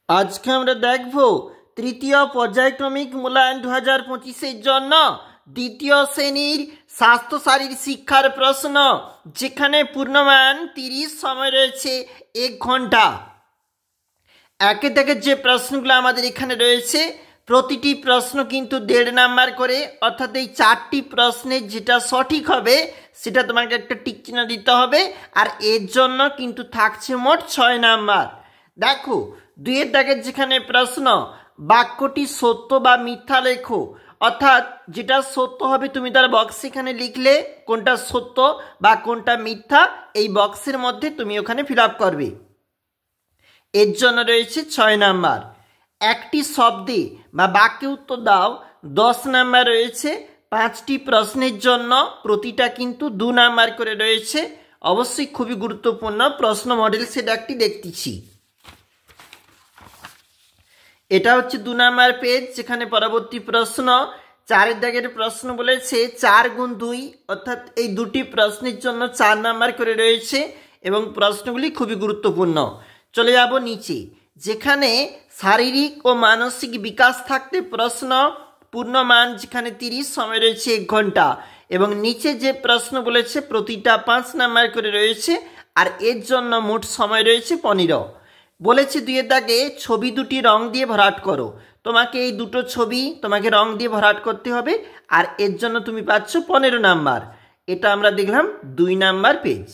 আজকে আমরা দেখব তৃতীয় পর্যায়ক্রমিক মূল্যায়ন 2025-এর জন্য দ্বিতীয় শ্রেণীর স্বাস্থ্য শারীর শিক্ষার প্রশ্ন, যেখানে পূর্ণমান 30, সময় রয়েছে 1 ঘন্টা। একে থেকে যে প্রশ্নগুলো আমাদের এখানে রয়েছে, প্রতিটি প্রশ্ন কিন্তু 1.5 নাম্বার করে, অর্থাৎ এই 4টি প্রশ্নের যেটা সঠিক হবে সেটা তোমাকে একটা টিক চিহ্ন দিতে হবে, আর এর জন্য কিন্তু থাকছে মোট 6 নাম্বার। দেখো 2 দাগের যেখানে প্রশ্ন, বাক্যটি সত্য বা মিথ্যা লেখো, অর্থাৎ যেটা সত্য হবে তুমি তার বক্স এখানে লিখলে, কোনটা সত্য বা কোনটা মিথ্যা এই বক্সের মধ্যে তুমি ওখানে ফিল আপ করবে। এর জন্য রয়েছে 6 নাম্বার। একটি শব্দে বা বাক্যে উত্তর দাও, 10 নাম্বার রয়েছে। 5টি প্রশ্নের জন্য প্রতিটা কিন্তু 2 নাম্বার করে রয়েছে। অবশ্যই খুবই গুরুত্বপূর্ণ প্রশ্ন মডেল সেট একটি দেখতেছি। এটা হচ্ছে 2 নাম্বার পেজ, যেখানে পরবর্তী প্রশ্ন 4 দাগের প্রশ্ন বলেছে 4 গুণ 2, অর্থাৎ এই দুটি প্রশ্নের জন্য 4 নাম্বার করে রয়েছে এবং প্রশ্নগুলি খুবই গুরুত্বপূর্ণ। চলে যাব নিচে, যেখানে শারীরিক ও মানসিক বিকাশ থাকতে প্রশ্ন, পূর্ণমান যেখানে 30, সময় রয়েছে 1 ঘন্টা, এবং নিচে যে প্রশ্ন বলেছে প্রতিটা 5 নাম্বার করে রয়েছে, আর এর জন্য মোট সময় রয়েছে 15। বলেছে 2 দাগে ছবি দুটি রং দিয়ে ভরাট করো। তোমাকে এই দুটো ছবি তোমাকে রং দিয়ে ভরাট করতে হবে, আর এর জন্য তুমি পাচ্ছ 15 নাম্বার। এটা আমরা দেখলাম 2 নাম্বার পেজ।